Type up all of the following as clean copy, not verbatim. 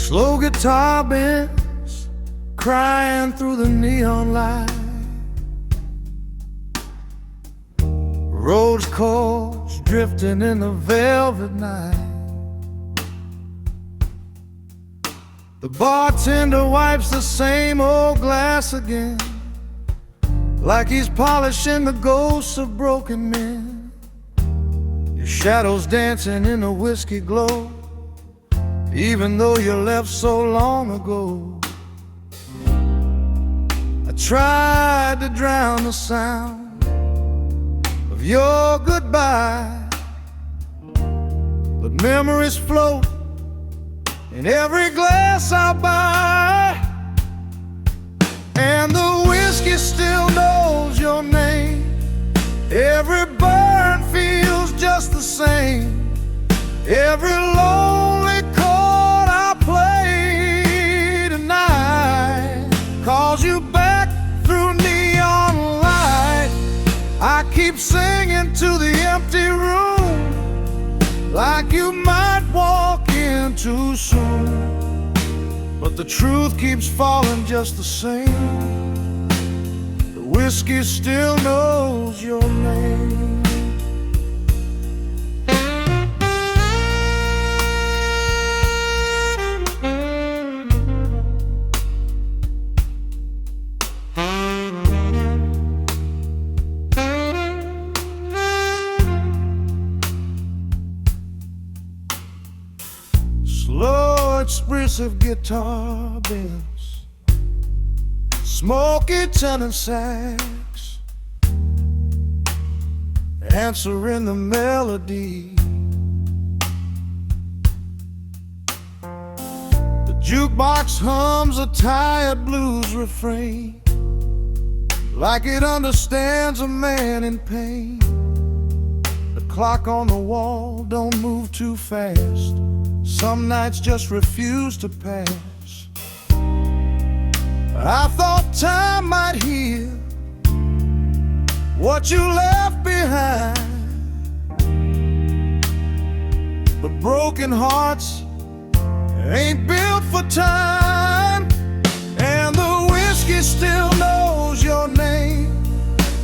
Slow guitar bends crying through the neon light. Rose chords drifting in the velvet night. The bartender wipes the same old glass again, like he's polishing the ghosts of broken men. Your shadows dancing in the whiskey glow, even though you left so long ago. I tried to drown the sound of your goodbye, but memories float in every glass I buy, and the whiskey still knows your name. Every burn feels just the same. Every lonely chord I play tonight calls you back through neon light. I keep singing to the empty room, like you might walk in too soon, but the truth keeps falling just the same. The whiskey still knows your name. Slow, expressive guitar bends, smoky tenor sax, answering the melody. The jukebox hums a tired blues refrain, like it understands a man in pain. The clock on the wall don't move too fast, some nights just refuse to pass. I thought time might heal what you left behind, but broken hearts ain't built for time, and the whiskey still knows your name.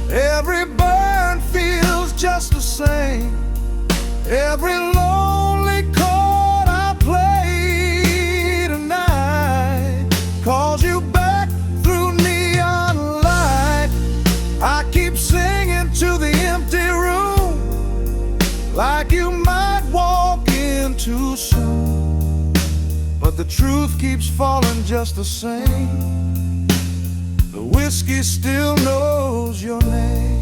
Every burn feels just the same. Every lonely chord I play tonight calls you back through neon light. I keep singing to the empty room, like you might walk in too soon, but the truth keeps falling just the same. The whiskey still knows your name.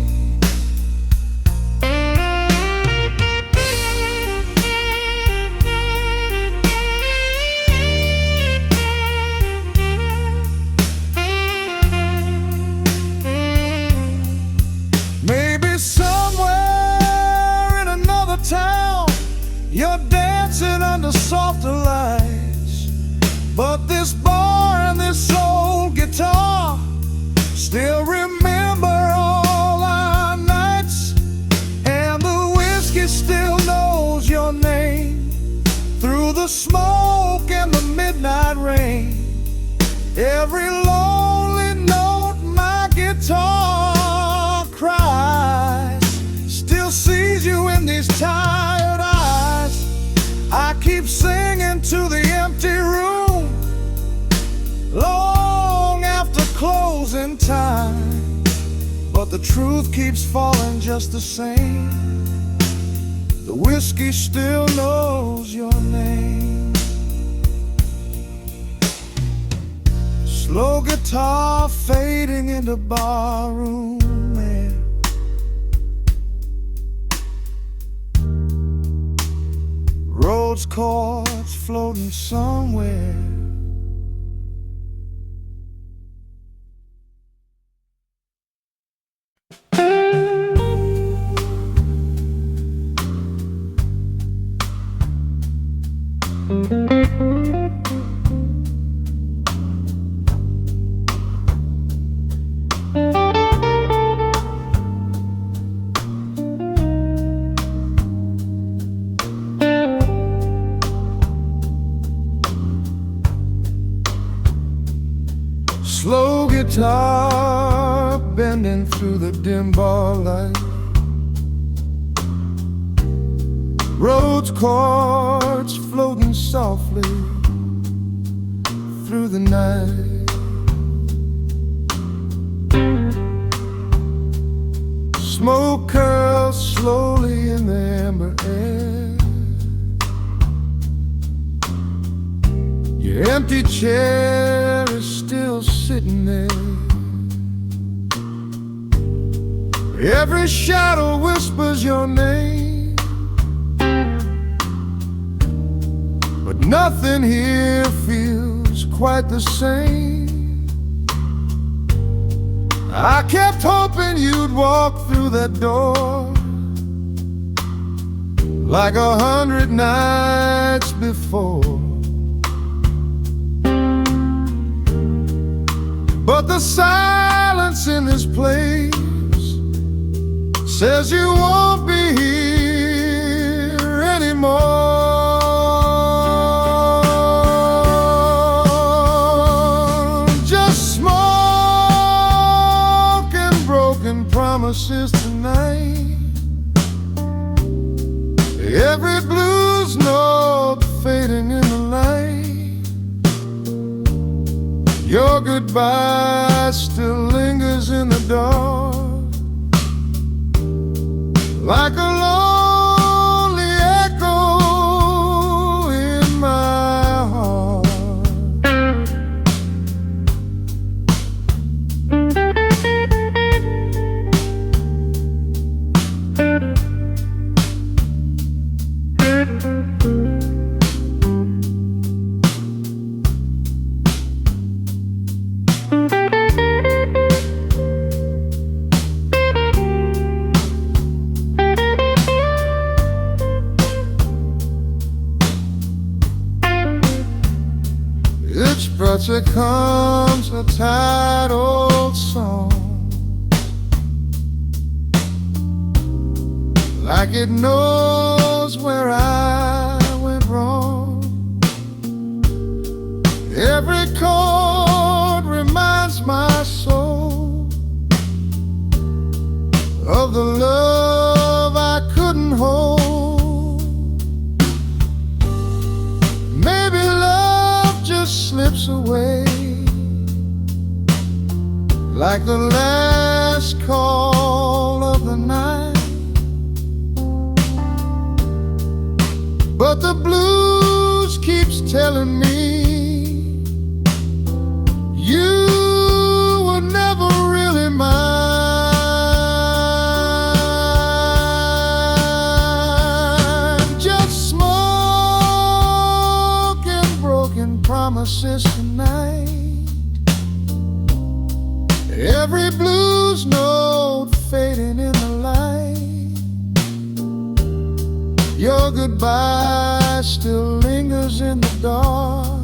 Town, you're dancing under softer lights, but this bar and this old guitar still remember all our nights, and the whiskey still knows your name. Through the smoke and the midnight rain, every lonely note my guitar cries still sees you in these tired eyes. I keep singing to the empty room long after closing time, but the truth keeps falling just the same. The whiskey still knows your name. Slow guitar fading into barroom air, rose chords floating somewhere. guitar bending through the dim bar light. Rose chords floating softly through the night. Smoke curls slowly in the amber air. Your empty chair is still sitting there. Every shadow whispers your name, but nothing here feels quite the same. I kept hoping you'd walk through that door like 100 nights before. But the silence in this place says you won't be here anymore. Just smoke and broken promises tonight. Every blues note fading in the light. Your goodbye still lingers in the dark, like a lonely echo in my heart. But here comes a tired old song, like it knows where I went wrong. Every chord reminds my soul of the love I couldn't hold. Maybe love just slips away like the last call of the night. But the blues keeps telling me you were never really mine. Just smoke and broken promises tonight. Every blues note fading in the light. Your goodbye still lingers in the dark,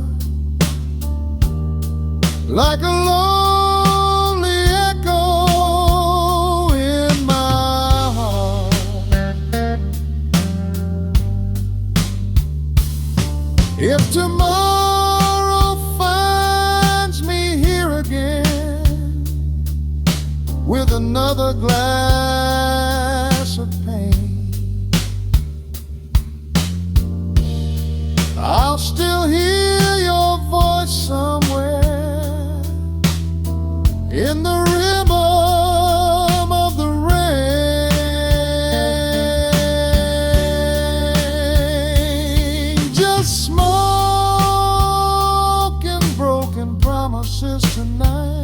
like a lonely echo in my heart. If tomorrow finds me here again with another glass of pain, I'll still hear your voice somewhere in the rhythm of the rain. Just smoke and broken promises tonight.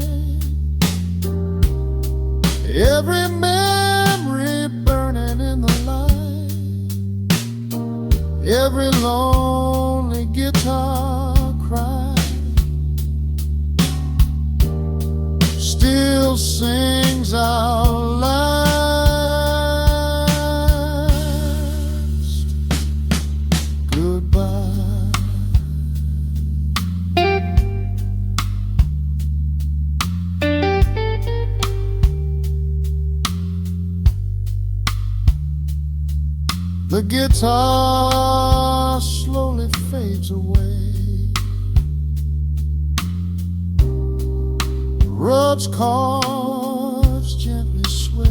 Every memory burning in the light. Every lonely guitar cry still sings our last goodbye. The guitar slowly fades away. Rub chord's chords gently sway.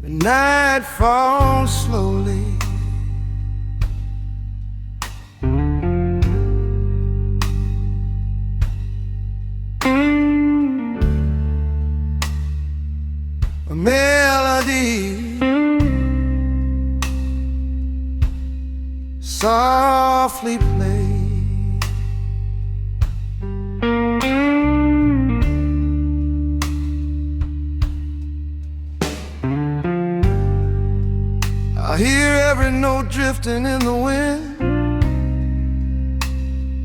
The night falls slowly. A melody softly plays. I hear every note drifting in the wind,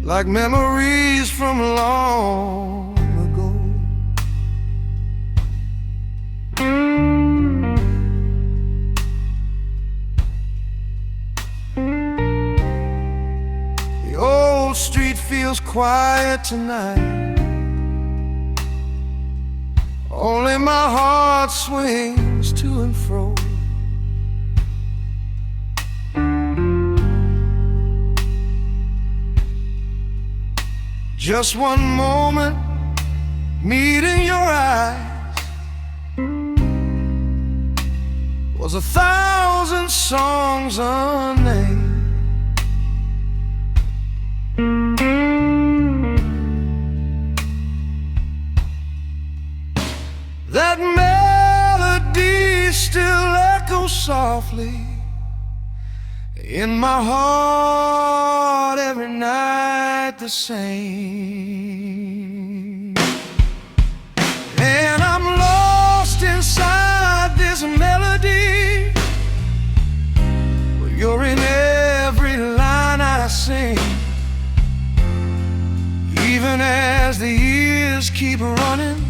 like memories from long ago. The old street feels quiet tonight. Only my heart swings to and fro. Just one moment, meeting your eyes, was 1,000 songs unnamed. That melody still echoes softly in my heart every night the same. And I'm lost inside this melody. Well, you're in every line I sing. Even as the years keep running,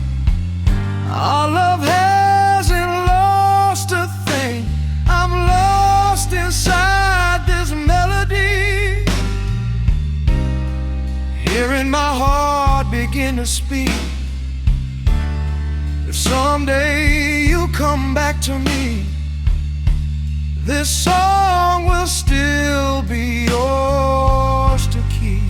our love hasn't lost a thing. I'm lost inside this melody, hearing my heart begin to speak. If someday you come back to me, this song will still be yours to keep.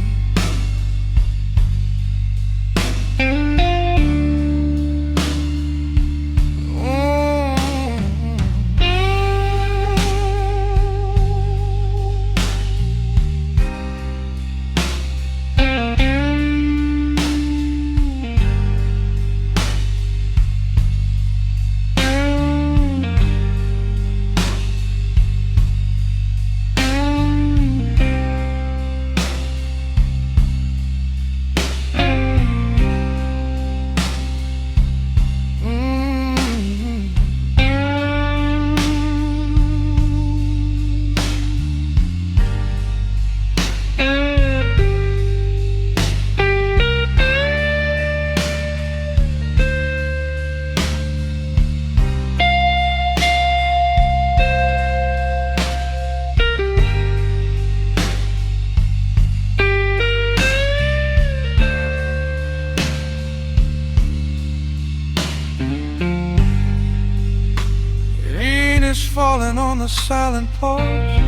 Falling on the silent porch,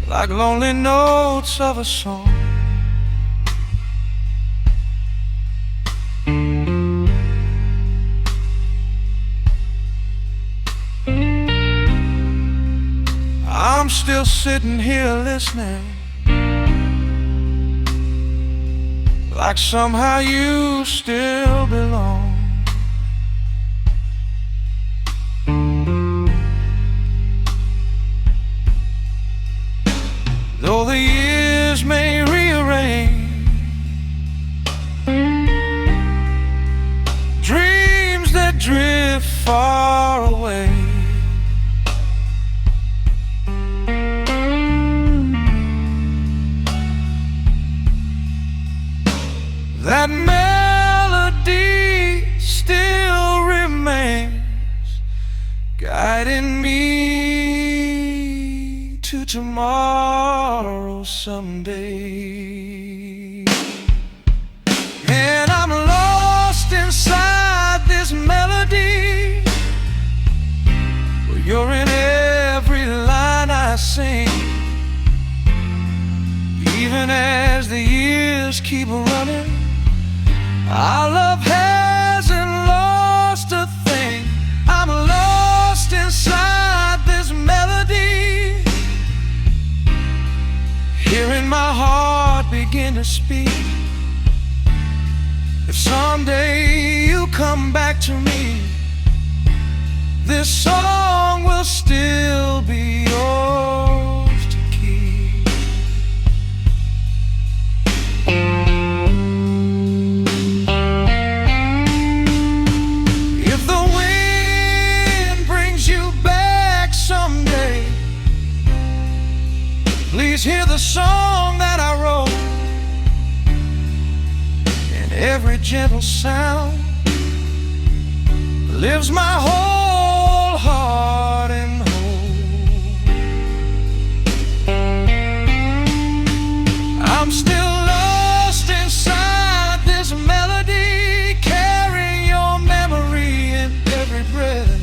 like lonely notes of a song. I'm still sitting here listening, like somehow you still belong. Though the years may rearrange dreams that drift far That melody still remains, guiding me to tomorrow someday. And I'm lost inside this melody. Well, you're in every line I sing. Even as the years keep running, our love hasn't lost a thing. I'm lost inside this melody, hearing my heart begin to speak. If someday you come back to me, this song will still be yours to keep. If the wind brings you back someday, please hear the song that I wrote. In every gentle sound lives my whole heart and hope. I'm still lost inside this melody, carrying your memory in every breath.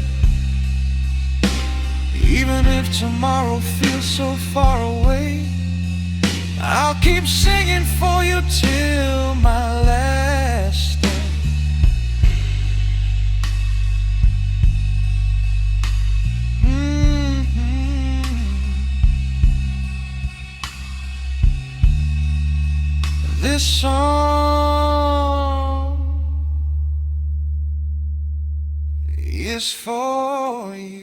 Even if tomorrow feels so far away, I'll keep singing for you till my last day. This song is for you.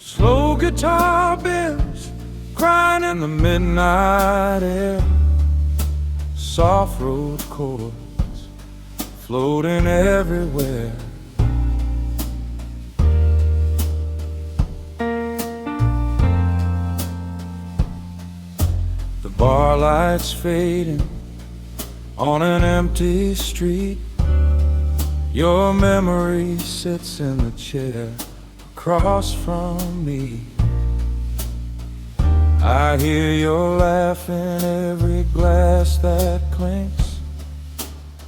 Slow guitar bends crying in the midnight air, soft road chords floating everywhere. The bar lights fading on an empty street. Your memory sits in the chair across from me. I hear your laugh in every glass that clinks,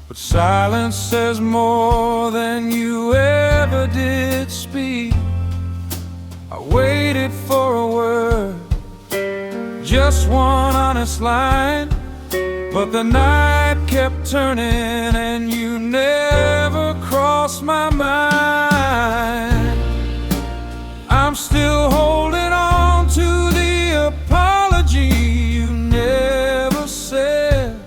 but silence says more than you ever did speak. I waited for a word, just one honest line, but the night kept turning and you never crossed my mind. I'm still holding on to the apology you never said,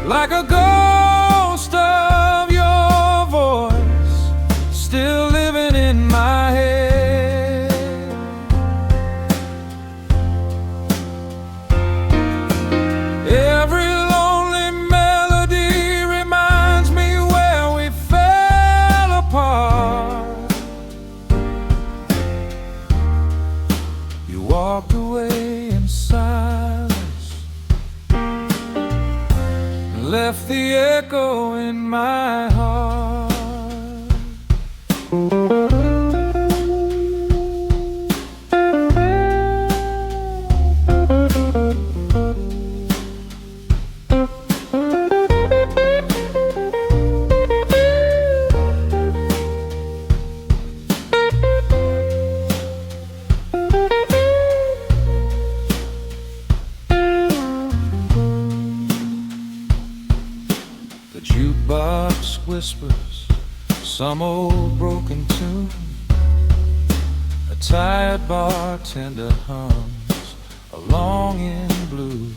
like a ghost of your voice still living in my head. Every lonely melody reminds me where we fell apart. You walked away in silence, left the echo in my heart. The jukebox whispers some old broken tune. A tired bartender hums a longing blue.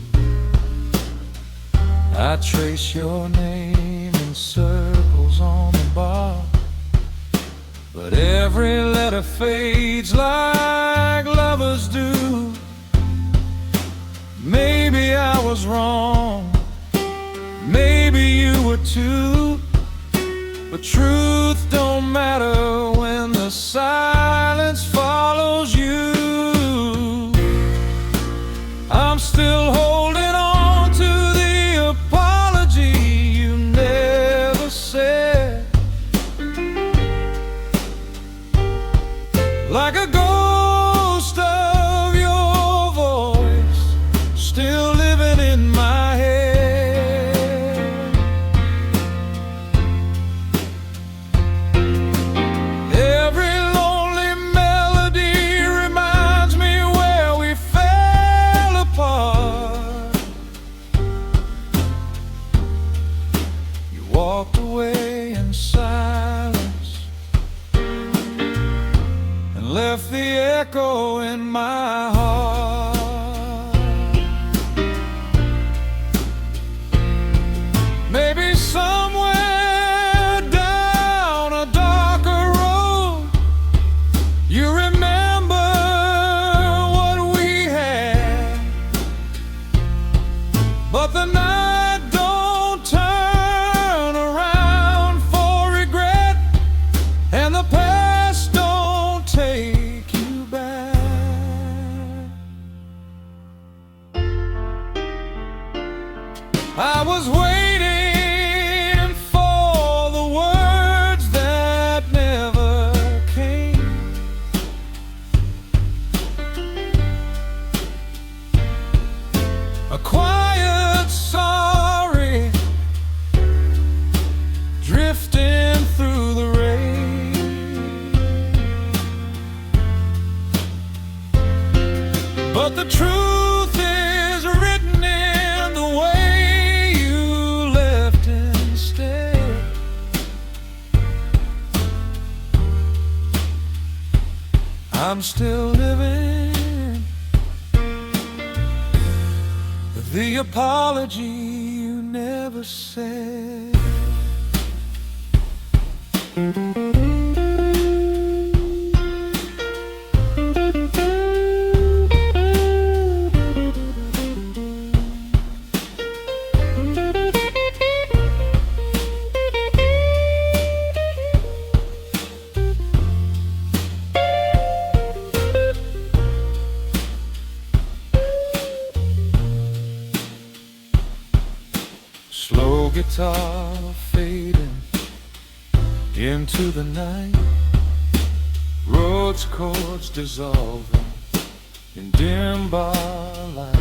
I trace your name in circles on the bar, but every letter fades like lovers do. Maybe I was wrong, maybe you were too, but truth don't matter when the silence follows you. I'm still holding on to the apology you never said, like a ghost of your voice still living in my head. Every lonely melody reminds me where we fell apart. You walked away in silence and left the echo in my heart. Maybe somewhere down a darker road you remember what we had, but the night don't turn around for regret, and the past don't take you back. I was waiting for the words that never came, a quiet sorry drifting through the rain, but the truth is written in the way you left instead. I'm still living the apology you never said. Slow guitar fading into the night, roads chords dissolving in dim bar light.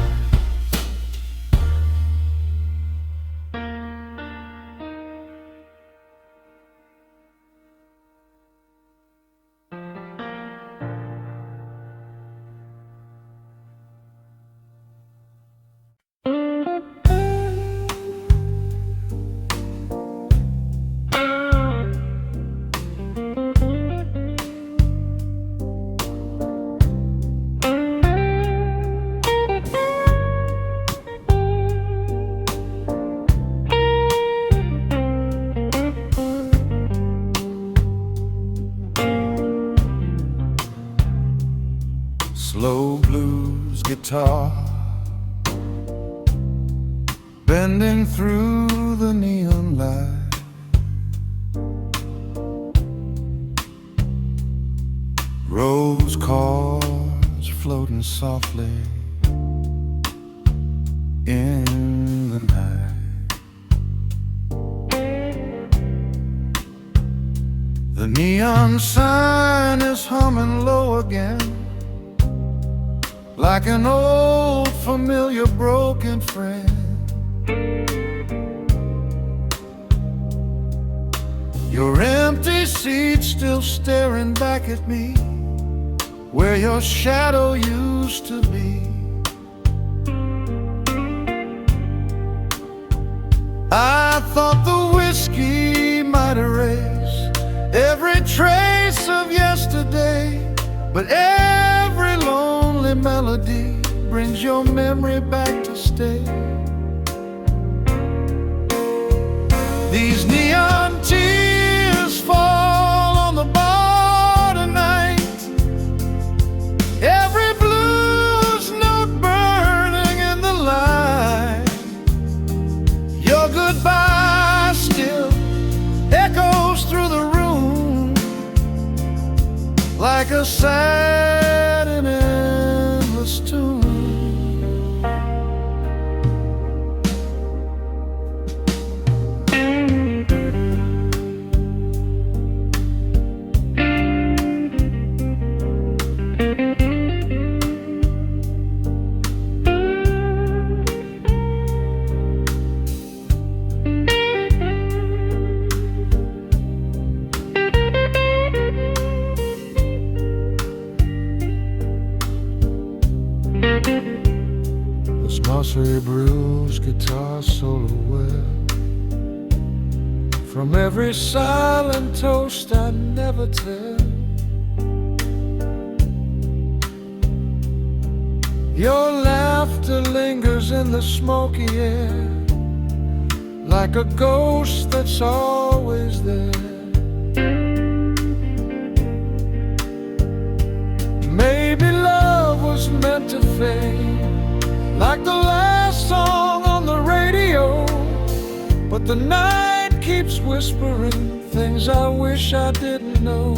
Slow blues guitar bending through the neon light, rose chords floating softly in the night. neon sign is humming low again, like an old familiar broken friend. Your empty seat still staring back at me, where your shadow used to be. I thought the whiskey might erase every trace of yesterday, but every lonely melody brings your memory back to stay. These neon tears fall on the bar tonight, every blues note burning in the light. Your goodbye still echoes through the room, like a sad and endless tune. This Mossy Blues guitar solo well, from every silent toast I never tell. Your laughter lingers in the smoky air, like a ghost that's always there. Maybe love was meant to fade, like the last song on the radio, but the night keeps whispering things I wish I didn't know.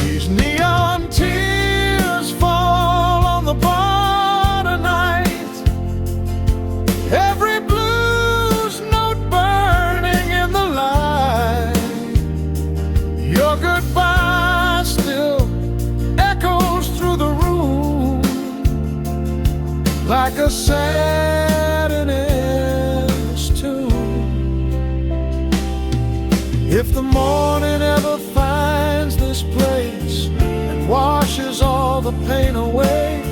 These neon tears fall on the bar tonight, every blues note burning in the light. Your goodbye still echoes through the room, like a sad and endless tune. If the morning ever finds this place and washes all the pain away,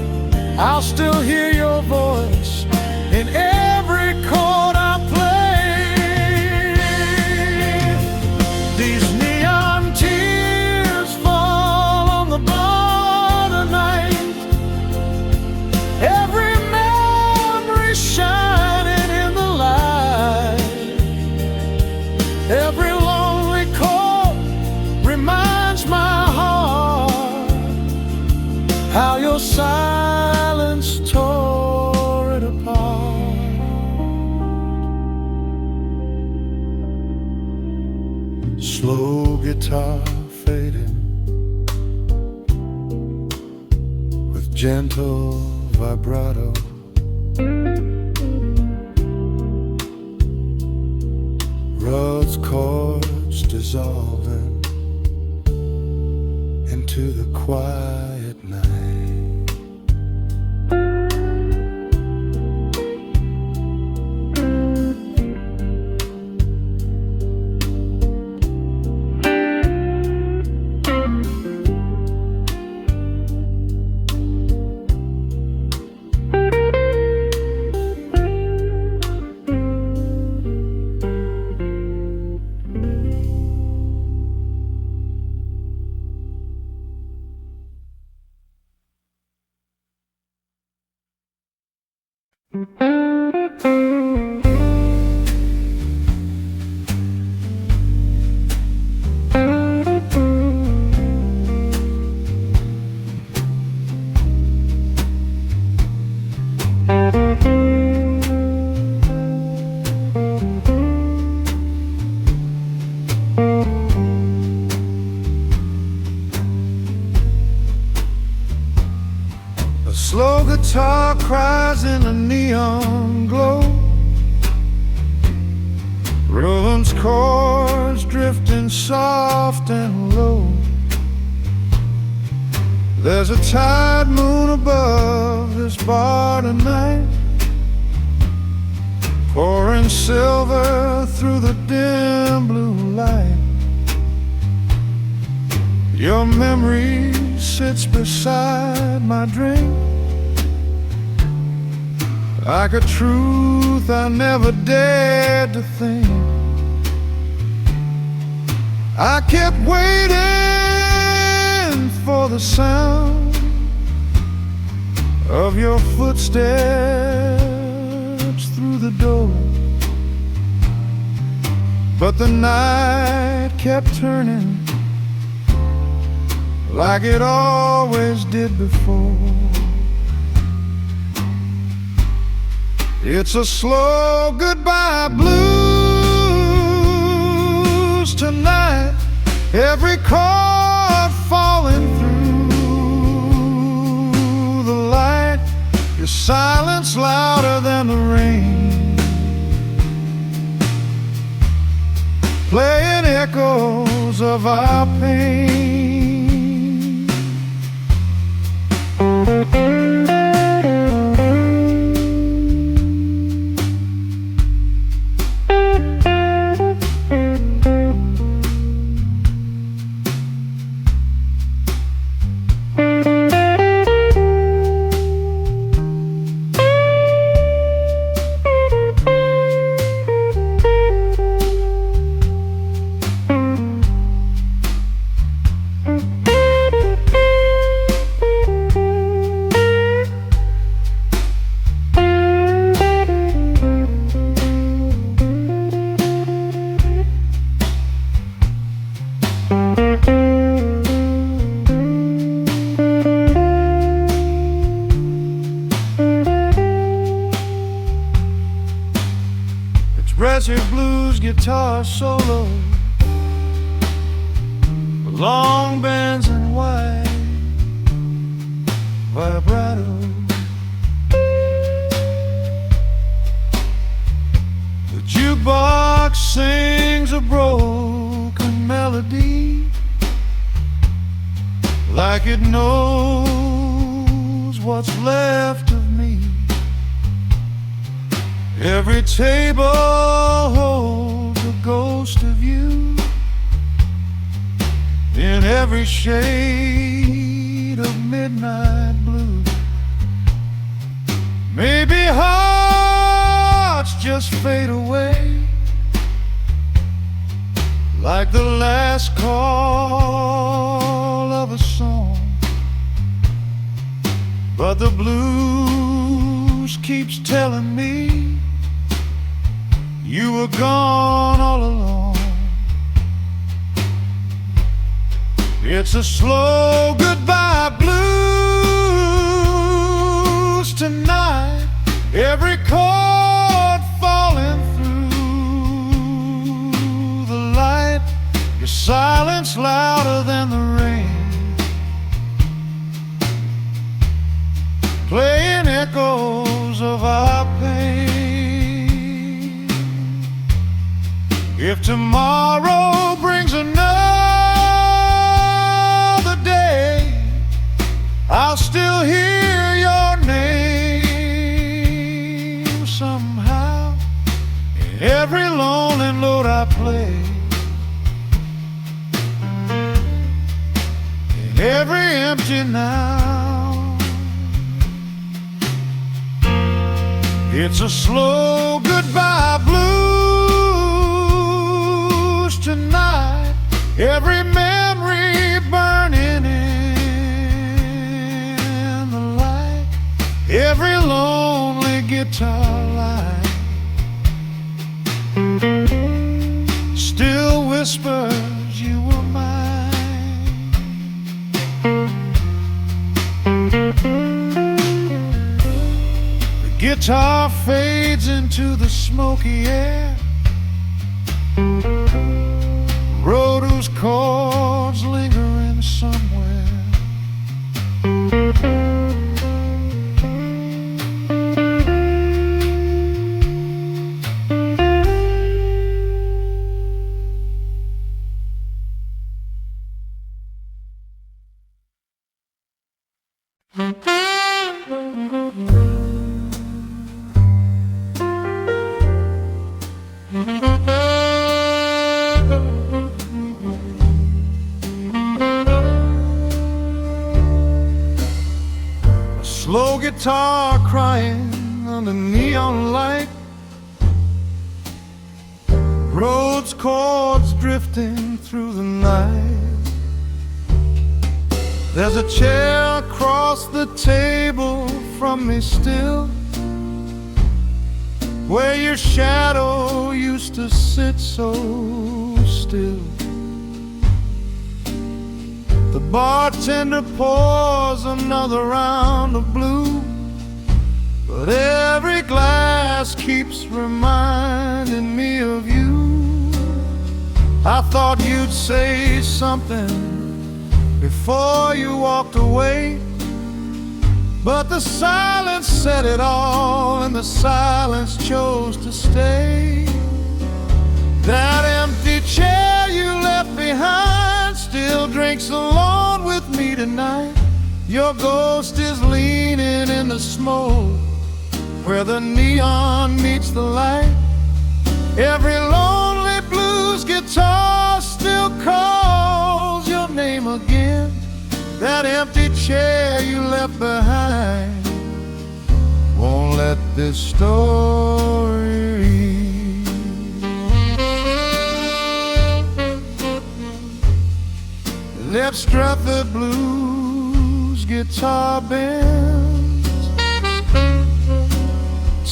I'll still hear your voice in every chord I play. These neon tears fall on the bar tonight, every memory shining in the light. Every lonely chord reminds my heart how your silence tore it apart. Slow guitar fading with gentle vibrato. Rud's chords dissolving into the quiet night. breathing soft and low. There's a tide moon above this bar tonight, pouring silver through the dim blue light. Your memory sits beside my drink, like a truth I never dared to think. I kept waiting for the sound of your footsteps through the door, but the night kept turning like it always did before. It's a slow goodbye blues tonight, every chord falling through the light, your silence louder than the rain, playing echoes of our pain. Expressive blues guitar solo, long bends and wide vibrato. The jukebox sings a broken melody, like it knows what's left of me. Every table holds a ghost of you, in every shade of midnight blue. Maybe hearts just fade away, like the last call of a song, but the blues keeps telling me you were gone all along. It's a slow goodbye blues tonight, every chord falling through the light, your silence louder than the rain, playing echoes of our pain. If tomorrow brings another day, I'll still hear your name somehow in every lonely note I play, in every empty now. It's a slow goodbye blues tonight, every memory burning in the light, every lonely guitar line still whispers you were mine. The guitar fades into the smoky air, road whose chords lingering somewhere. guitar crying under neon light, Rhodes chords drifting through the night. There's a chair across the table from me still, where your shadow used to sit so still. The bartender pours another round of blue, but every glass keeps reminding me of you. I thought you'd say something before you walked away, but the silence said it all, and the silence chose to stay. That empty chair you left behind still drinks alone with me tonight. Your ghost is leaning in the smoke where the neon meets the light. Every lonely blues guitar still calls your name again. That empty chair you left behind won't let this story end. Lip Stratford blues guitar bends,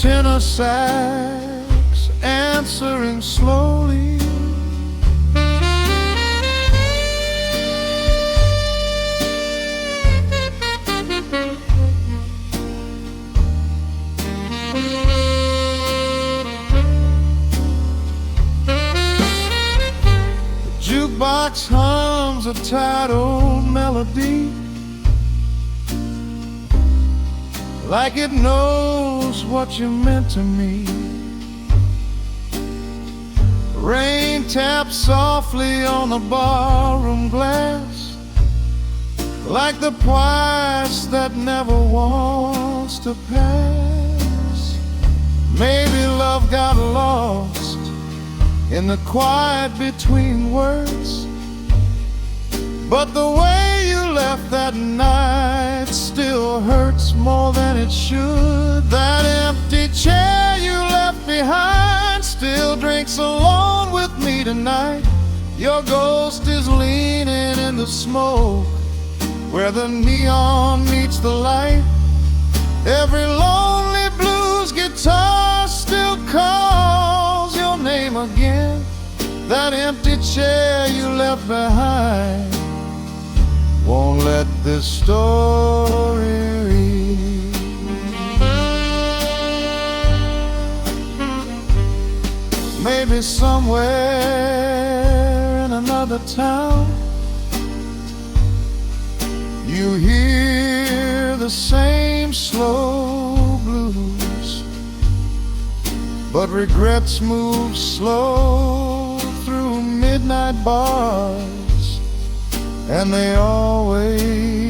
tenor sax answering slowly. Jukebox hums a tired old melody, like it knows what you meant to me. Rain taps softly on the barroom glass, like the price that never wants to pass. Maybe love got lost in the quiet between words, but the way you left that night still hurts more than it should. That empty chair you left behind still drinks alone with me tonight. Your ghost is leaning in the smoke where the neon meets the light. Every lonely blues guitar still calls your name again. That empty chair you left behind won't let this story end. Maybe somewhere in another town you hear the same slow blues, but regrets move slow through midnight bars, and they always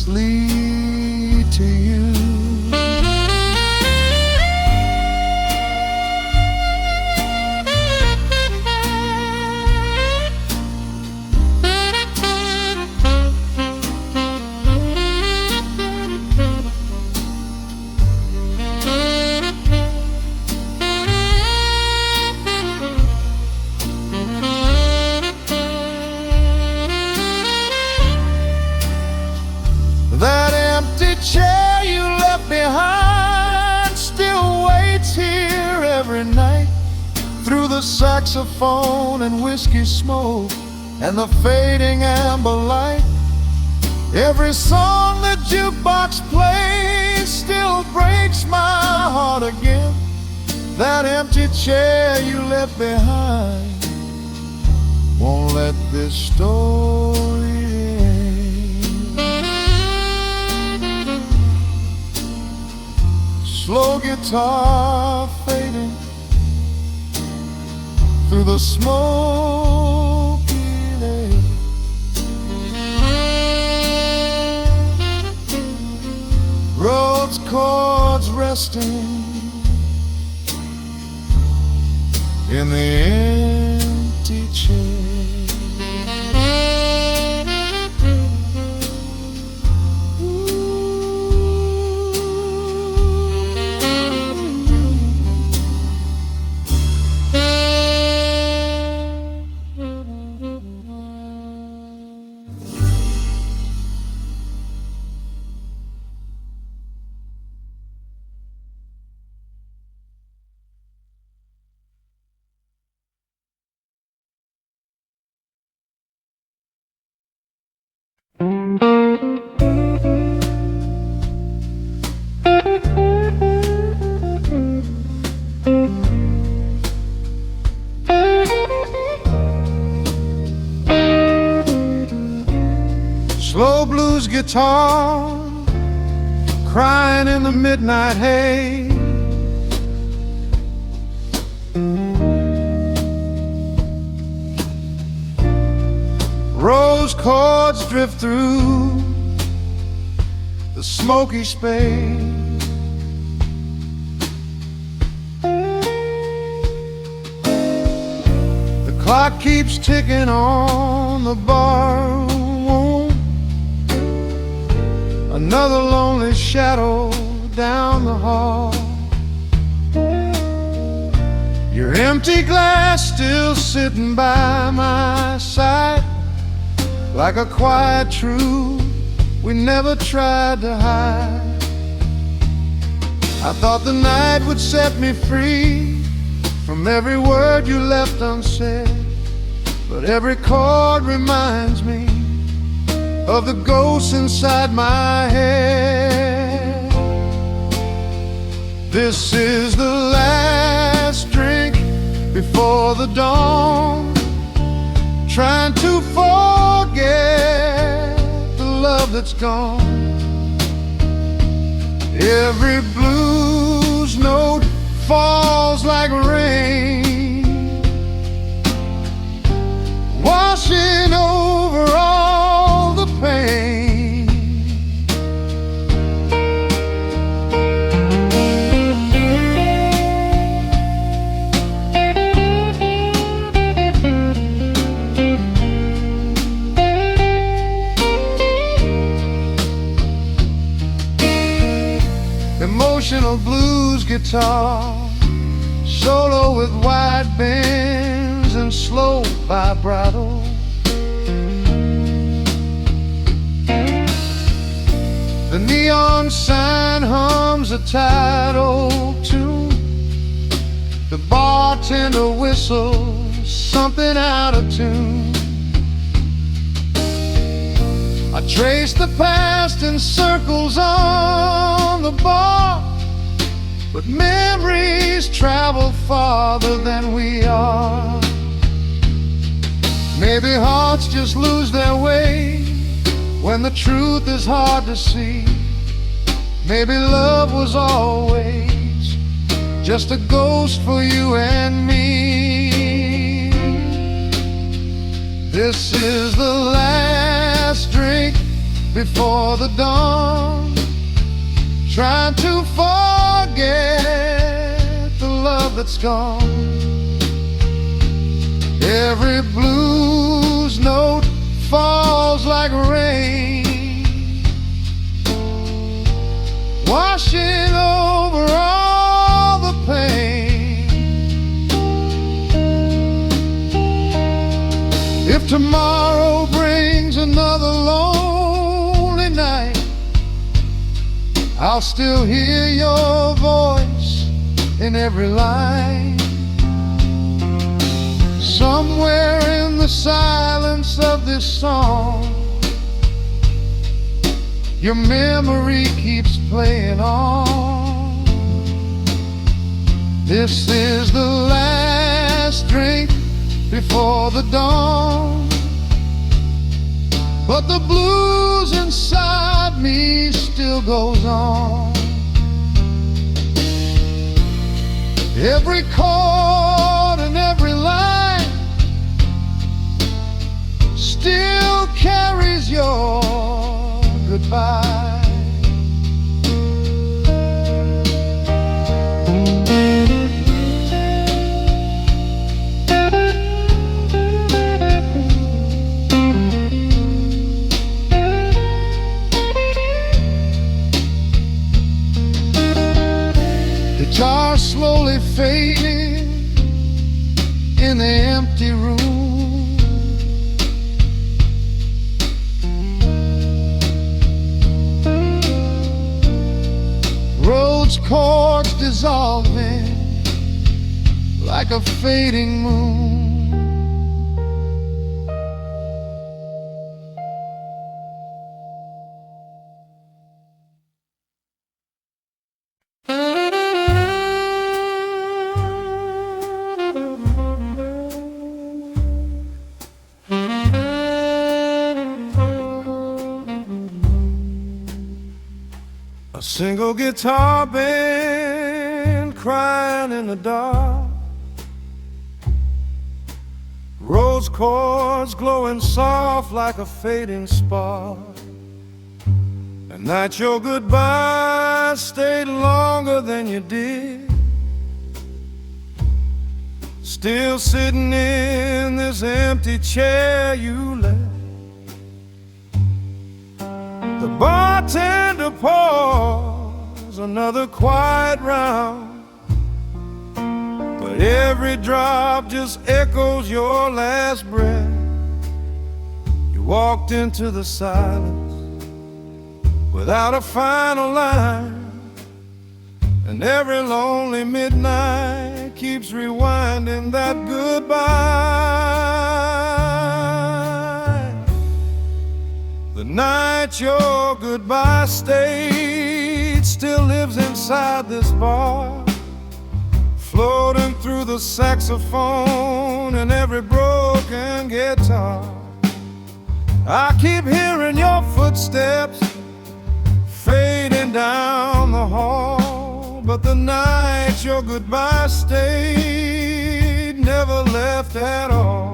lead to you. That empty chair you left behind still waits here every night, through the saxophone and whiskey smoke and the fading amber light. Every song the jukebox plays still breaks my heart again. That empty chair you left behind won't let this story end. Slow guitar fading through the smoky lake. Rhodes chords resting in the empty chair. Ooh. guitar, crying in the midnight haze. Rose chords drift through the smoky space. The clock keeps ticking on the bar room. Another lonely shadow down the hall. Your empty glass still sitting by my side, like a quiet truth we never tried to hide. I thought the night would set me free from every word you left unsaid, but every chord reminds me of the ghosts inside my head. This is the last drink before the dawn, trying to forget the love that's gone. Every blues note falls like rain, washing over all the pain. Emotional blues guitar, solo with wide bends and slow vibrato. The neon sign hums a tired old tune. The bartender whistles something out of tune. I trace the past in circles on the bar, but memories travel farther than we are. Maybe hearts just lose their way when the truth is hard to see. Maybe love was always just a ghost for you and me. This is the last drink before the dawn, trying to forget the love that's gone. Every blues note falls like rain, washing over all the pain. If tomorrow brings another lonely night, I'll still hear your voice in every line. Somewhere in the silence of this song, your memory keeps playing on. This is the last drink before the dawn, but the blues inside me still goes on. Every chord and every line still carries your goodbye. Guitar slowly fading in the empty room. Roads chords dissolving like a fading moon. Single guitar band crying in the dark, rose chords glowing soft like a fading spark. At night your goodbye stayed longer than you did, still sitting in this empty chair you left. The bartender pours another quiet round, but every drop just echoes your last breath. You walked into the silence without a final line, and every lonely midnight keeps rewinding that goodbye. The night your goodbye stayed still lives inside this bar, floating through the saxophone and every broken guitar. I keep hearing your footsteps fading down the hall, but the night your goodbye stayed never left at all.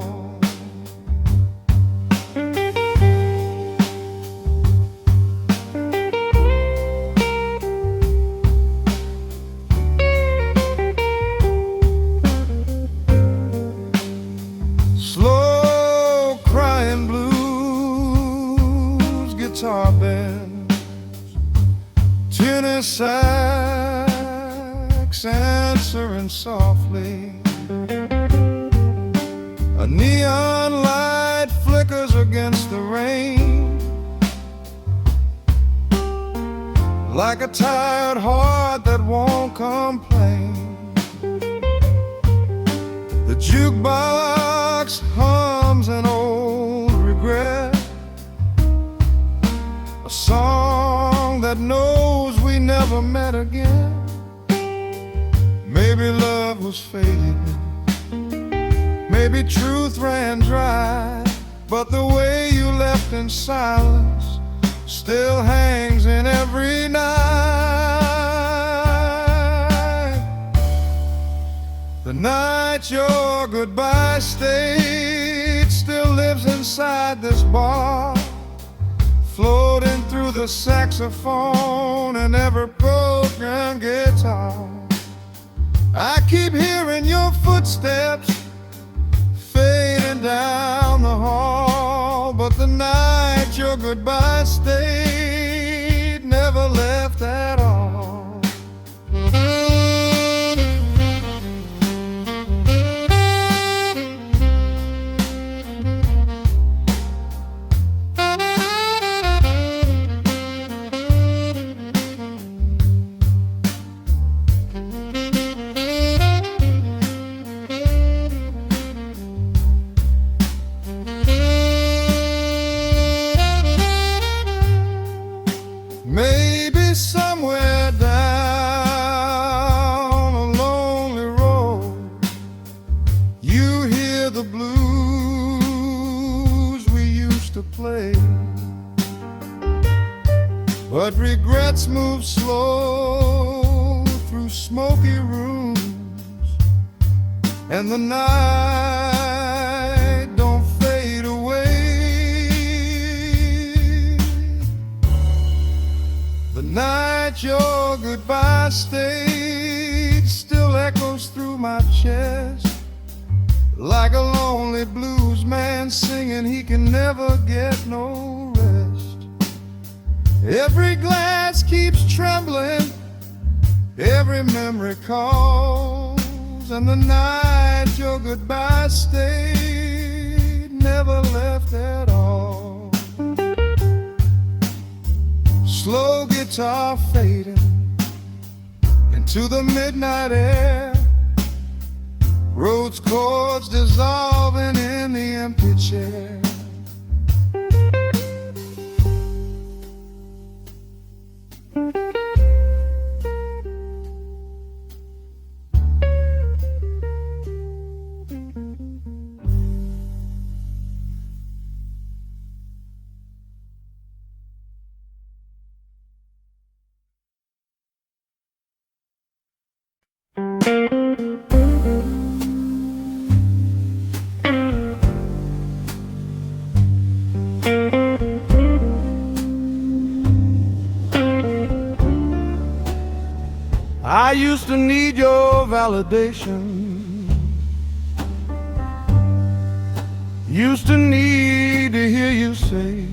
Slow crying blues guitar band, tenor sax answering softly. A neon light flickers against the rain, like a tired heart that won't complain. The jukebox hums an old regret, a song that knows we never met again. Maybe love was fading, maybe truth ran dry, but the way you left in silence still hangs in every night. The night your goodbye stayed still lives inside this bar, floating through the saxophone and every broken guitar. I keep hearing your footsteps fading down the hall, but the night your goodbye stayed never left at all. Maybe somewhere down a lonely road you hear the blues we used to play, but regrets move slow through smoky rooms, and the night don't fade away. The night your goodbye stayed still echoes through my chest, like a lonely blues man singing he can never get no rest. Every glass keeps trembling, every memory calls, and the night your goodbye stayed never left at all. Slow guitar fading into the midnight air, rose chords dissolving in the empty chair. used to need your validation. Used to need to hear you say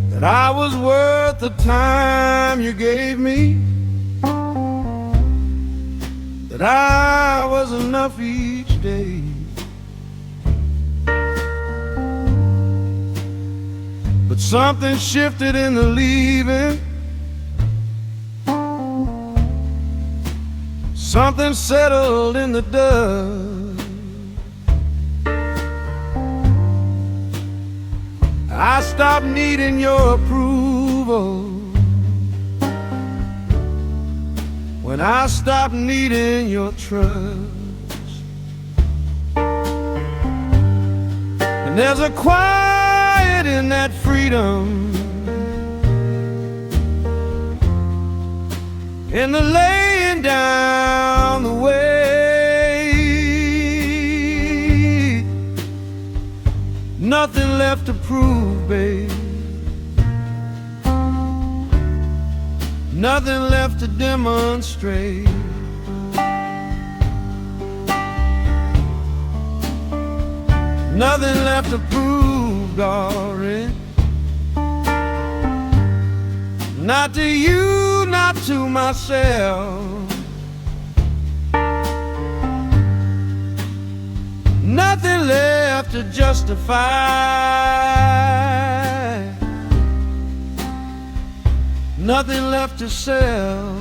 that I was worth the time you gave me, that I was enough each day. But something shifted in the leaving. Something settled in the dust. I stopped needing your approval when I stopped needing your trust. And there's a quiet in that freedom, in the laying down the way. Nothing left to prove, babe. Nothing left to demonstrate. Nothing left to prove, darling. Not to you, not to myself. Nothing left to justify. Nothing left to sell.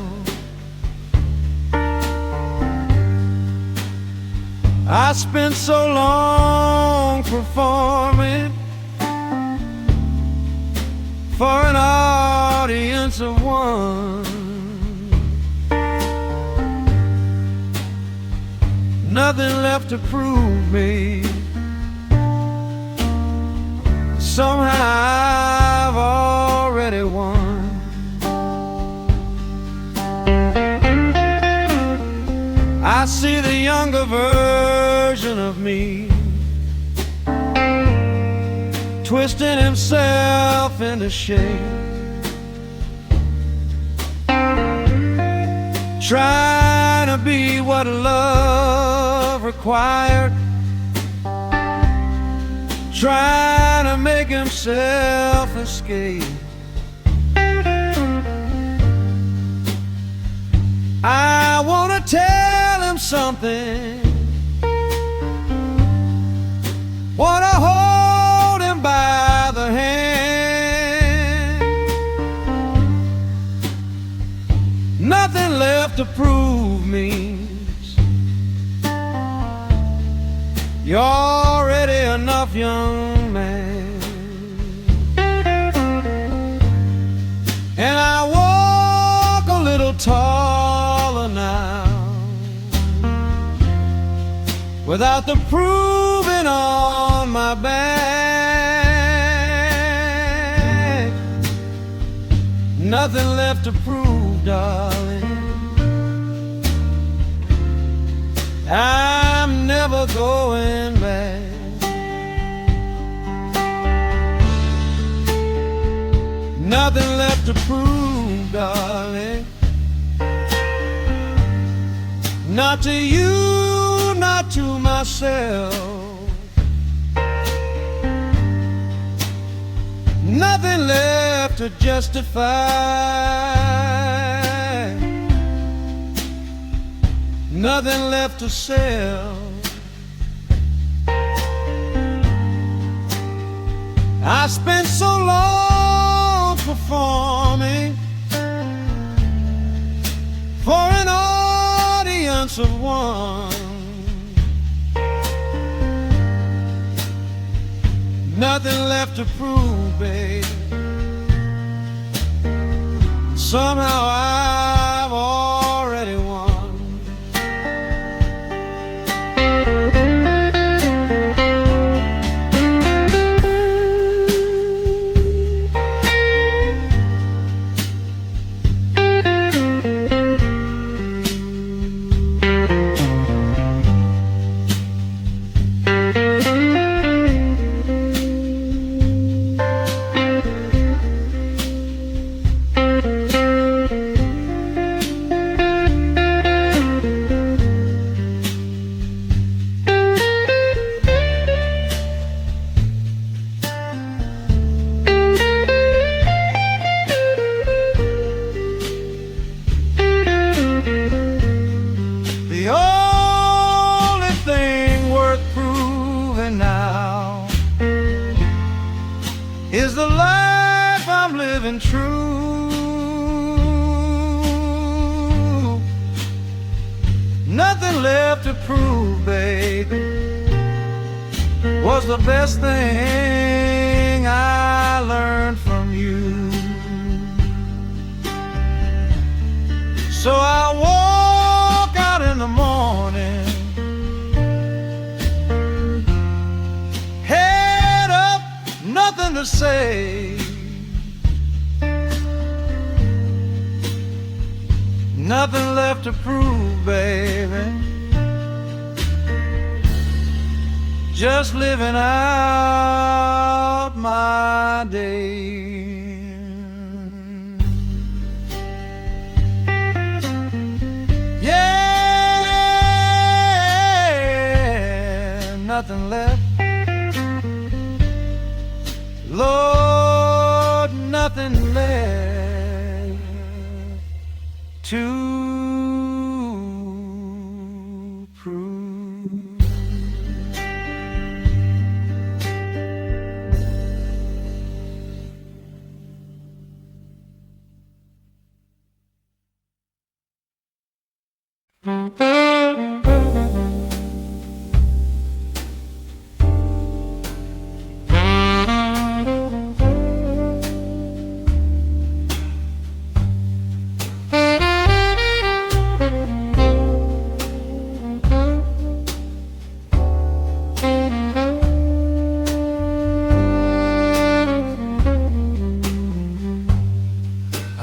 I spent so long performing for an audience of one. Nothing left to prove me. Somehow I've already won. I see the younger version of me twisting himself into shape, trying to be what love required, trying to make himself escape. I wanna tell him something, wanna hold him by the hand. Nothing left to prove means you're already enough, young man. And I walk a little taller now, without the proving on my back. Nothing left to prove, darling. I'm never going back. Nothing left to prove, darling. Not to you, not to myself. Nothing left to justify. Nothing left to sell. I spent so long performing for an audience of one. Nothing left to prove, babe. Somehow I've already won. and true. Nothing left to prove, baby, was the best thing I learned from you. So I walk out in the morning, head up, nothing to say, nothing left to prove, baby, just living out my day. Yeah, nothing left, Lord, nothing left to prove.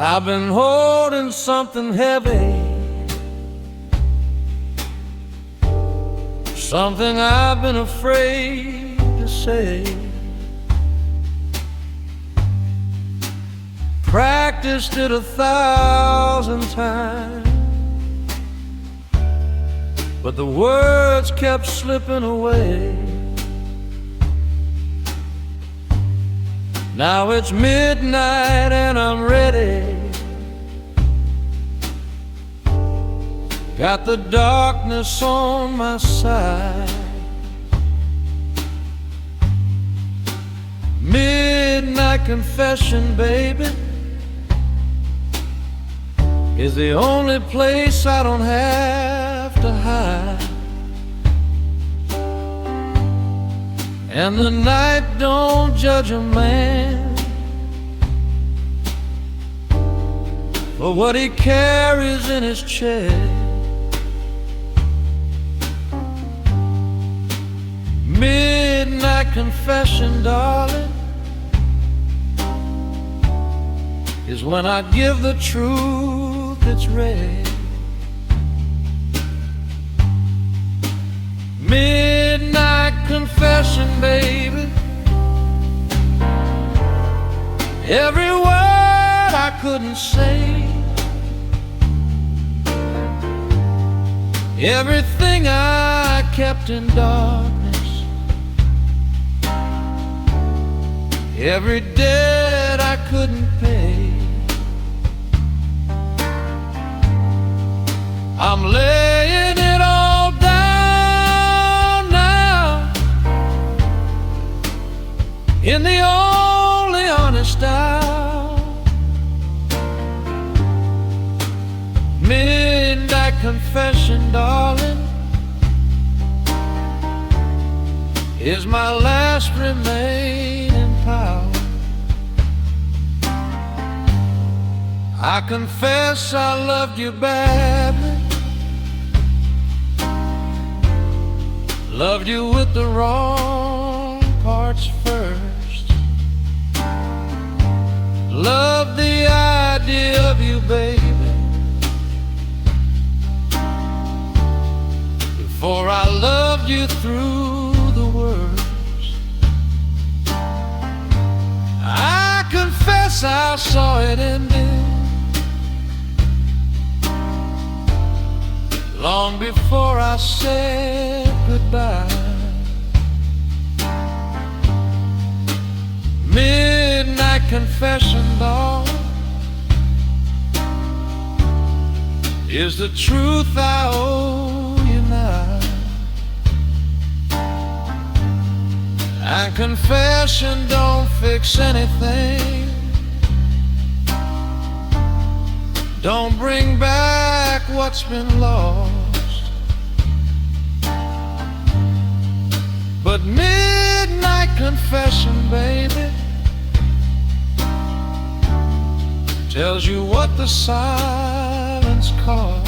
I've been holding something heavy, something I've been afraid to say. Practiced it 1,000 times, but the words kept slipping away. Now it's midnight and I'm ready. Got the darkness on my side. Midnight confession, baby, is the only place I don't have to hide. And the night don't judge a man for what he carries in his chest. Midnight confession, darling, is when I give the truth its red. Midnight confession, baby, every word I couldn't say, everything I kept in darkness, every debt I couldn't pay. I'm laying it all down now in the only honest hour. Midnight confession, darling, is my last remaining power. I confess I loved you badly, loved you with the wrong parts first, loved the idea of you, baby, before I loved you through the worst. I confess I saw it ending long before I said goodbye. Midnight confession, darling, is the truth I owe you now. And confession don't fix anything, don't bring back what's been lost, but midnight confession, baby, tells you what the silence cost.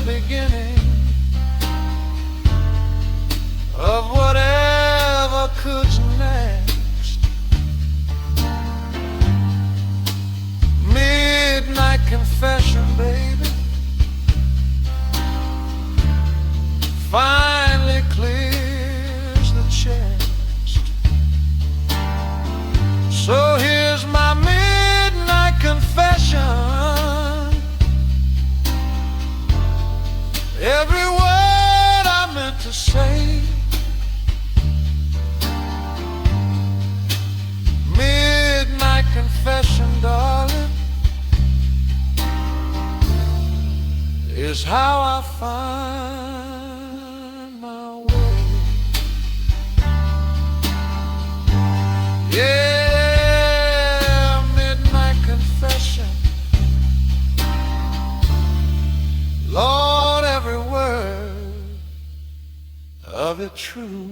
Beginning of whatever comes next. Midnight confession, baby, finally clears the chest. So here's my midnight confession. Every word I meant to say, midnight confession, darling, is how I find my way. Yeah, midnight confession, Lord, every word of it true.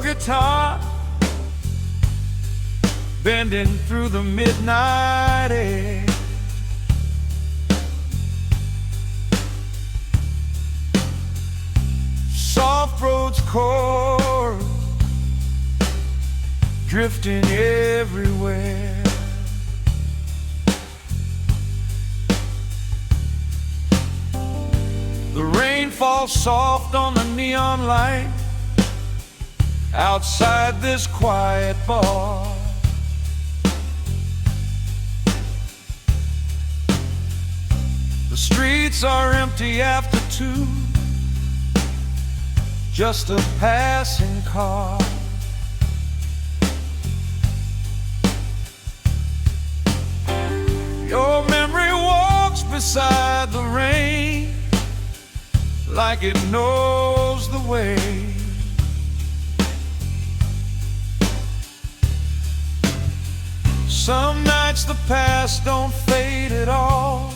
Guitar bending through the midnight air, soft roads chord drifting everywhere. The rain falls soft on the neon light outside this quiet bar. The streets are empty after 2, just a passing car. Your memory walks beside the rain like it knows the way. Some nights the past don't fade at all,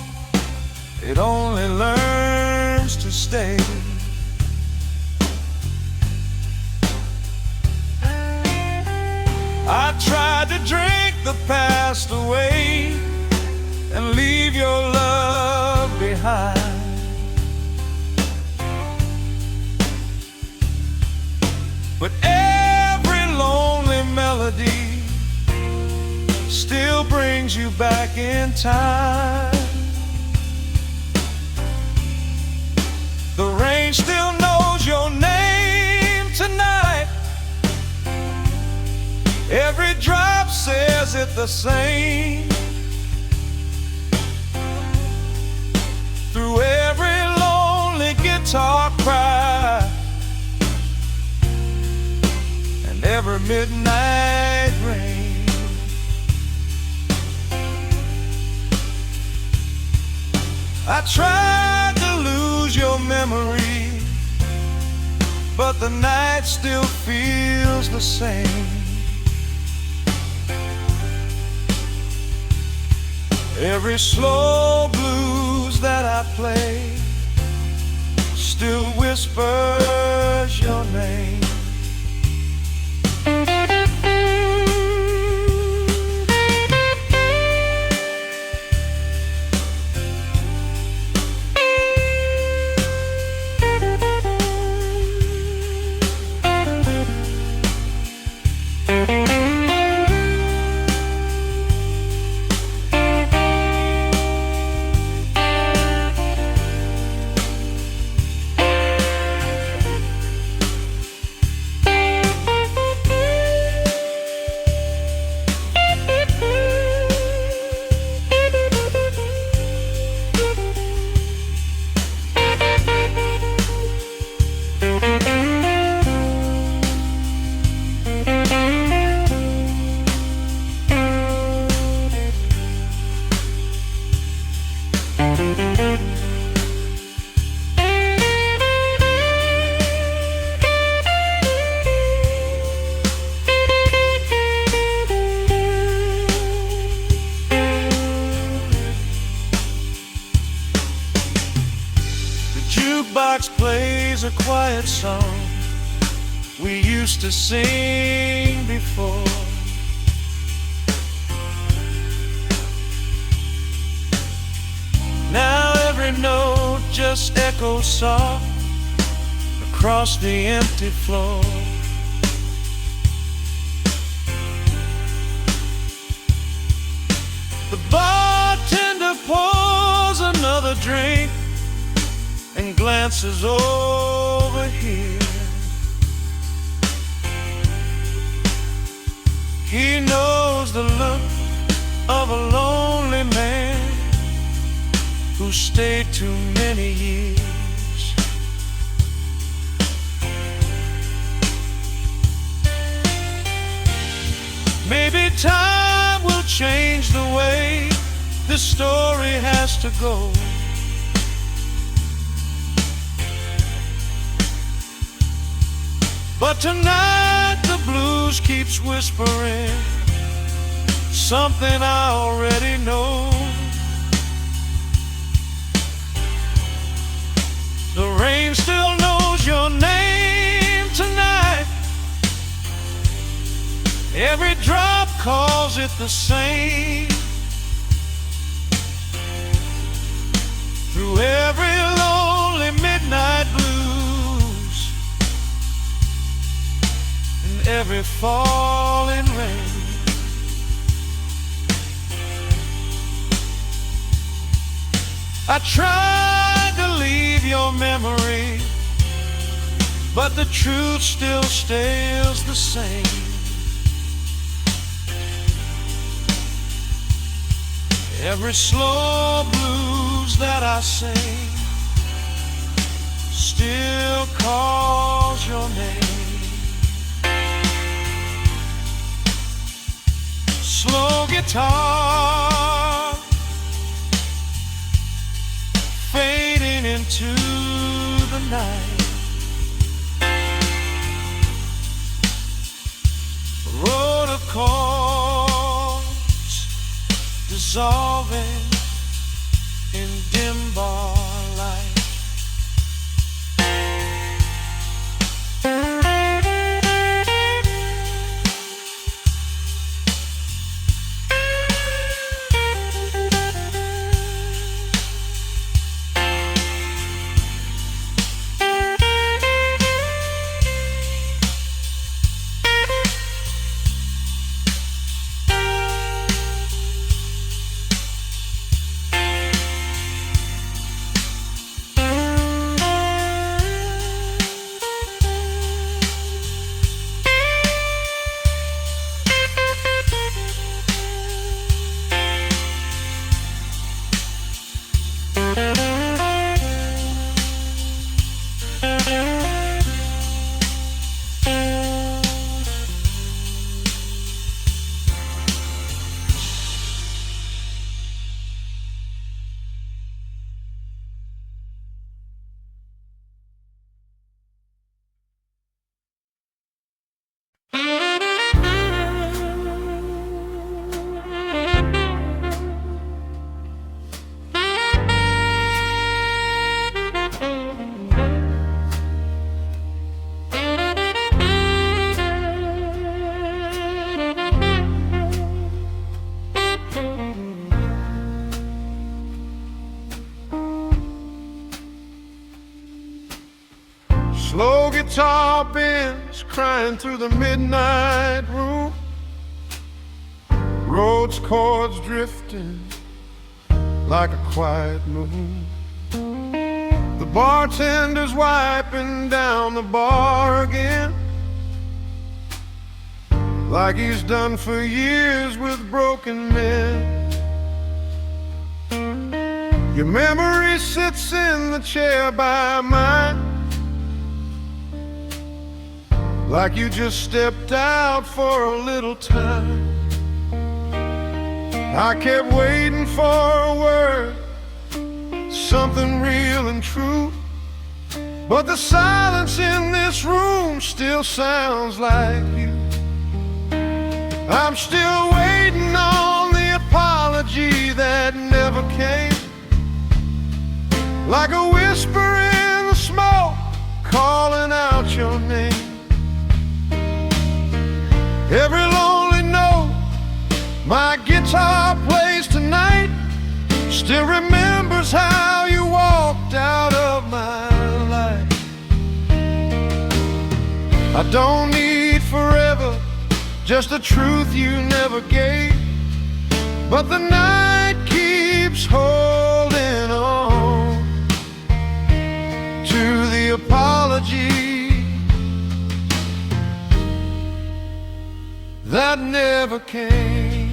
it only learns to stay. I tried to drink the past away and leave your love behind, but every lonely melody still brings you back in time. The rain still knows your name tonight, Every drop says it the same. Through every lonely guitar cry and every midnight rain, I tried to lose your memory, but the night still feels the same. Every slow blues that I play still whispers your name. Jukebox plays a quiet song we used to sing before. Now every note just echoes soft across the empty floor. The bartender pours another drink and glances over here. He knows the look of a lonely man who stayed too many years. Maybe time will change the way this story has to go. But tonight the blues keeps whispering something I already know. The rain still knows your name tonight. Every drop calls it the same. Through every lonely midnight blues and every falling rain, I tried to leave your memory, but the truth still stays the same. Every slow blues that I sing still calls your name. Slow guitar fading into the night. A road of chords dissolving in dim bar light. birds crying through the midnight room, roads, chords drifting like a quiet moon. The bartender's wiping down the bar again, like he's done for years with broken men. Your memory sits in the chair by mine, like you just stepped out for a little time. I kept waiting for a word, something real and true, but the silence in this room still sounds like you. I'm still waiting on the apology that never came, like a whisper in the smoke calling out your name. Every lonely note my guitar plays tonight still remembers how you walked out of my life. I don't need forever, just the truth you never gave, but the night keeps holding on to the apology that never came.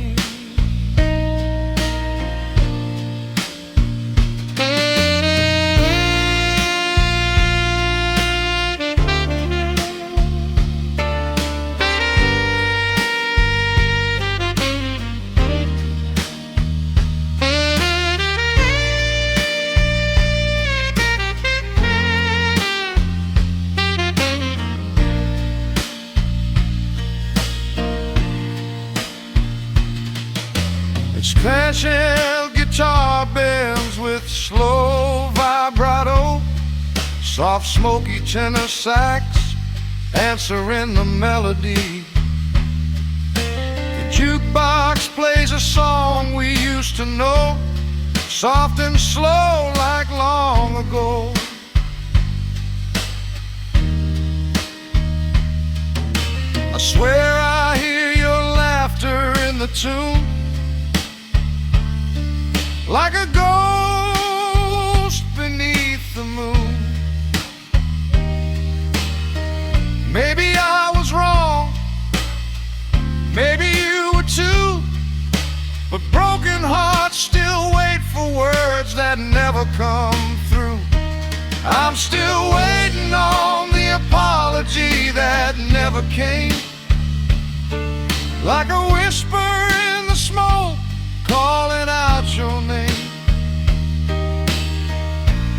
It's clashing guitar bends with slow vibrato, soft smoky tenor sax answering the melody. The jukebox plays a song we used to know, soft and slow like long ago. I swear I hear your laughter in the tune, like a ghost beneath the moon. Maybe I was wrong, maybe you were too, but broken hearts still wait for words that never come through. I'm still waiting on the apology that never came, like a whisper in the smoke calling out your name.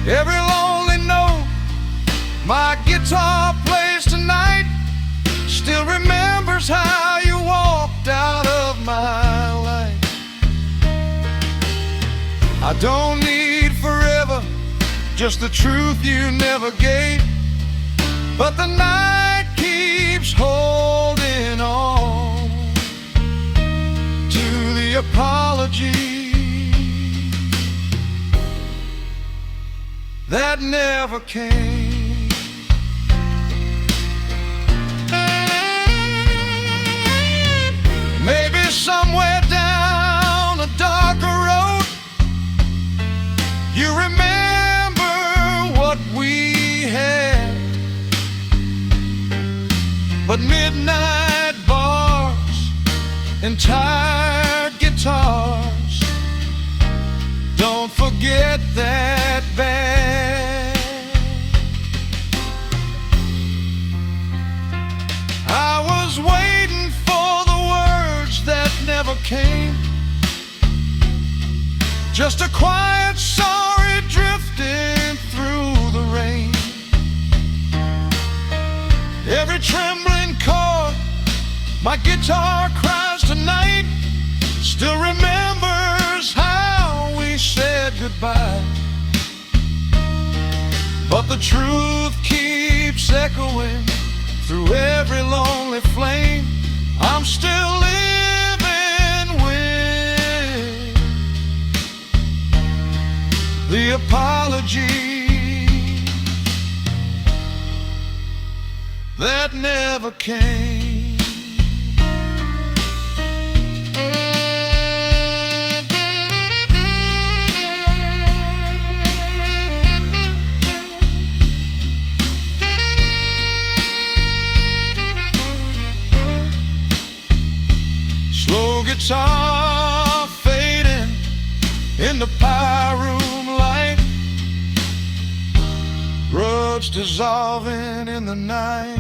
Every lonely note my guitar plays tonight still remembers how you walked out of my life. I don't need forever, just the truth you never gave, but the night keeps holding on to the apology that never came. Maybe somewhere down a darker road you remember what we had, but midnight bars and tired guitars don't forget that bad. I was waiting for the words that never came, just a quiet sorry drifting through the rain. Every trembling chord my guitar cries tonight still remembers how we said goodbye, but the truth keeps echoing through every lonely flame. I'm still living with the apology that never came. Slow guitar fading in the pie room light, roots dissolving in the night.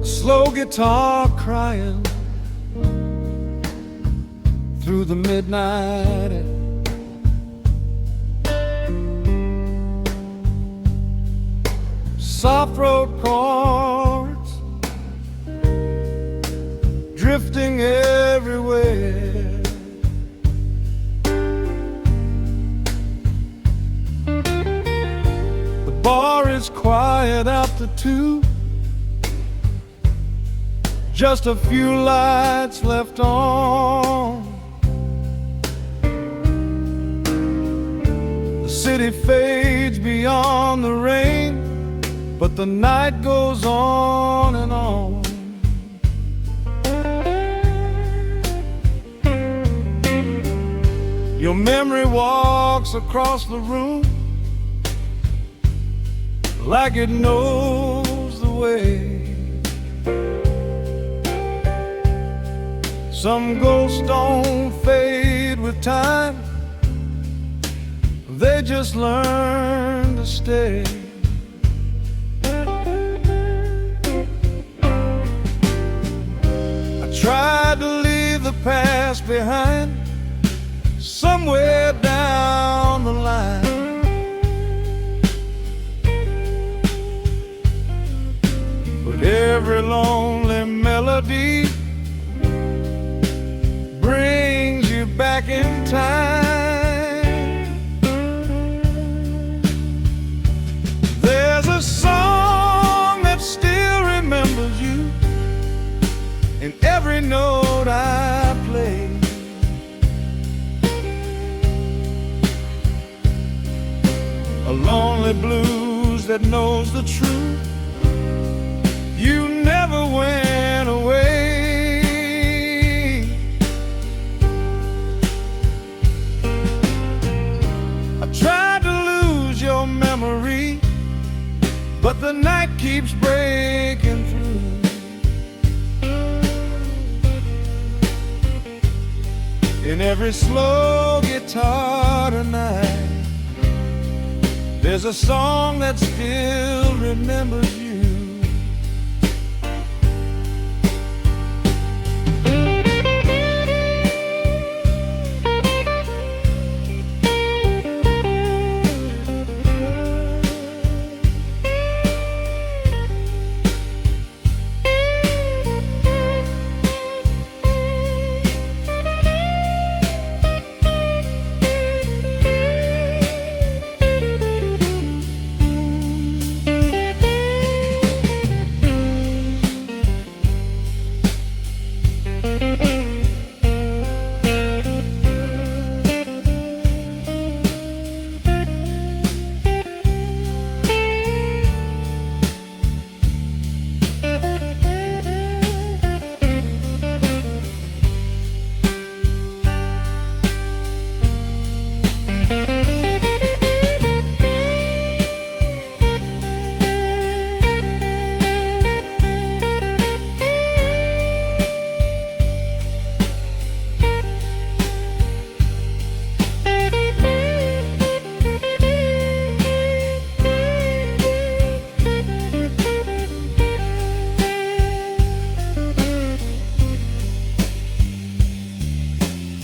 Slow guitar crying through the midnight. Soft road chords drifting everywhere. The bar is quiet after 2. Just a few lights left on. The city fades beyond the rain, but the night goes on and on. Your memory walks across the room like it knows the way. Some ghosts don't fade with time, they just learn to stay. I tried to leave the past behind, somewhere down the line. But every lonely melody brings you back in time. There's a song that still remembers you in every note I play. A lonely blues that knows the truth. You never went away. Tried to lose your memory, but the night keeps breaking through. In every slow guitar tonight, there's a song that still remembers you.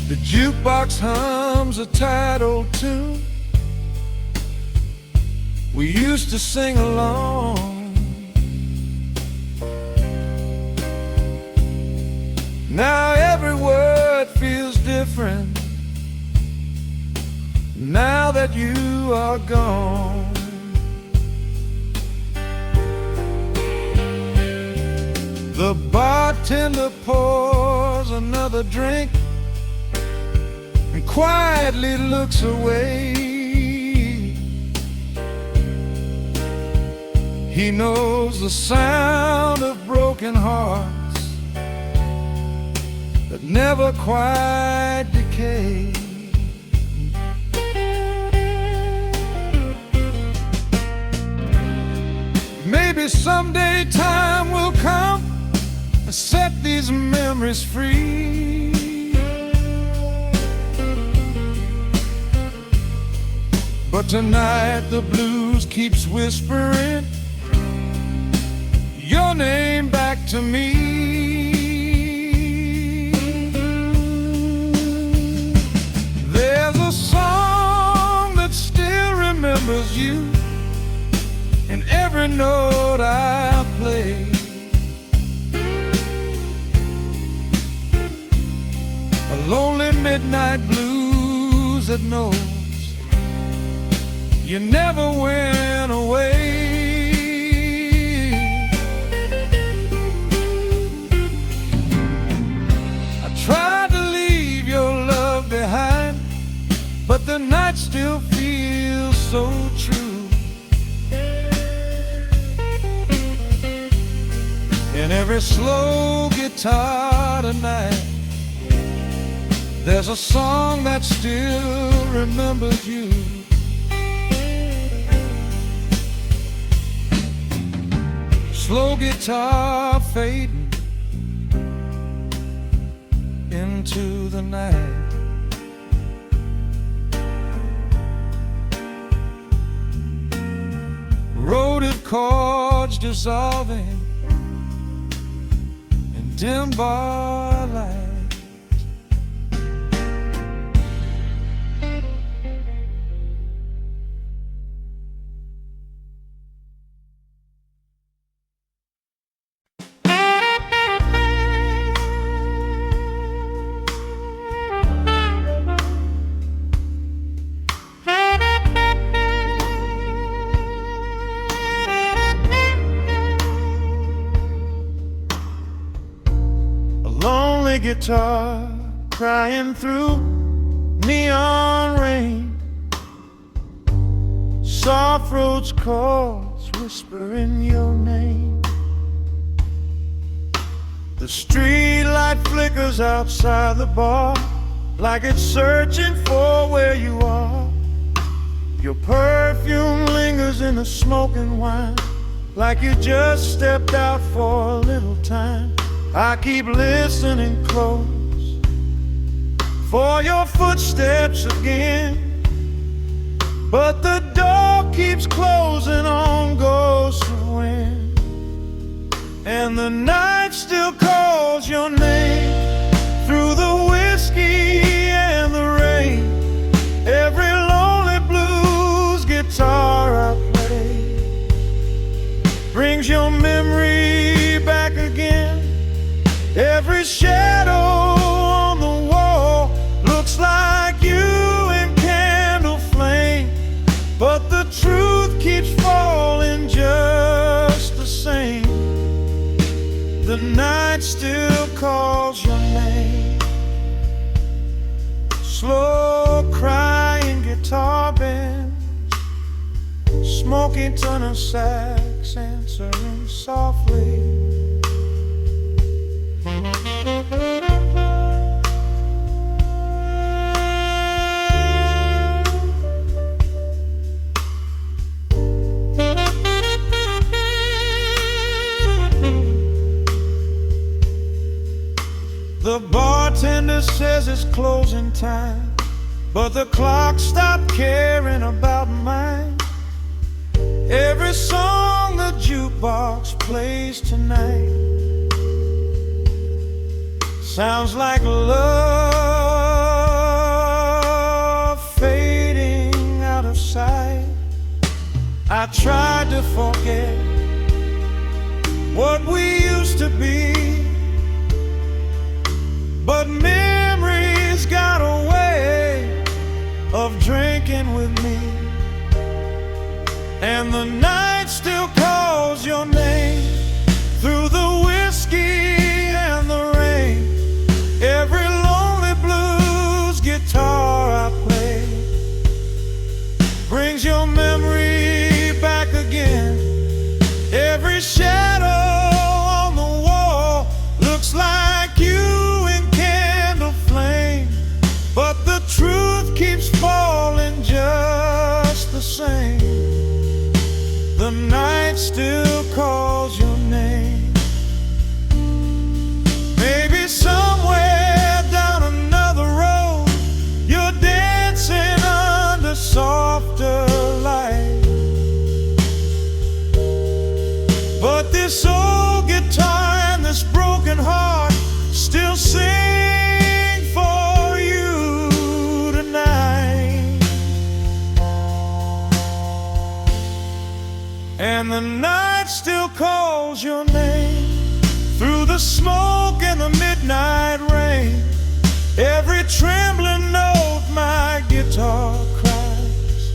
The jukebox hums a tired old tune we used to sing along. Now every word feels different, now that you are gone. The bartender pours another drink and quietly looks away. He knows the sound of broken hearts that never quite decay. Maybe someday time will come and set these memories free, but tonight the blues keeps whispering your name back to me. There's a song that still remembers you in every note I play. A lonely midnight blues that knows you never went away. I tried to leave your love behind, but the night still feels so true. In every slow guitar tonight, there's a song that still remembers you. Slow guitar fading into the night. Eroded chords dissolving in dim bar light. Lonely guitar crying through neon rain, soft roads chords whispering your name. The street light flickers outside the bar like it's searching for where you are. Your perfume lingers in the smoking wine like you just stepped out for a little time. I keep listening close for your footsteps again, but the door keeps closing on ghosts of wind, and the night still calls your name through the whiskey and the rain. Every lonely blues guitar I play brings your memory back again. Every shadow on the wall looks like you in candle flame, but the truth keeps falling just the same. The night still calls your name. Slow crying guitar bends, smoking tenor sax answering softly. The bartender says it's closing time, but the clock stopped caring about mine. Every song the jukebox plays tonight sounds like love fading out of sight. I tried to forget what we used to be, but memories got away of drinking with me, and the night still calls your name through the whiskey and the rain. Every lonely blues guitar I play brings your memory back again. Every shadow on the wall looks like you in candle flame, but the truth keeps falling just the same. The night still calls your name. Maybe somewhere down another road you're dancing under softer light, but this old guitar and this broken heart still sing for you tonight. And the night still calls your name through the smoke and the midnight rain. Every trembling note my guitar cries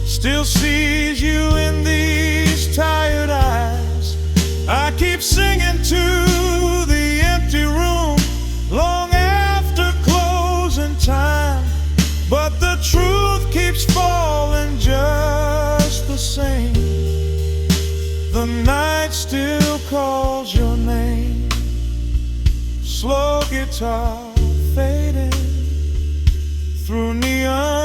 still sees you in these tired eyes. I keep singing to the empty room long after closing time, but the truth keeps falling just the same. The night still calls your name. Slow guitar fading through neon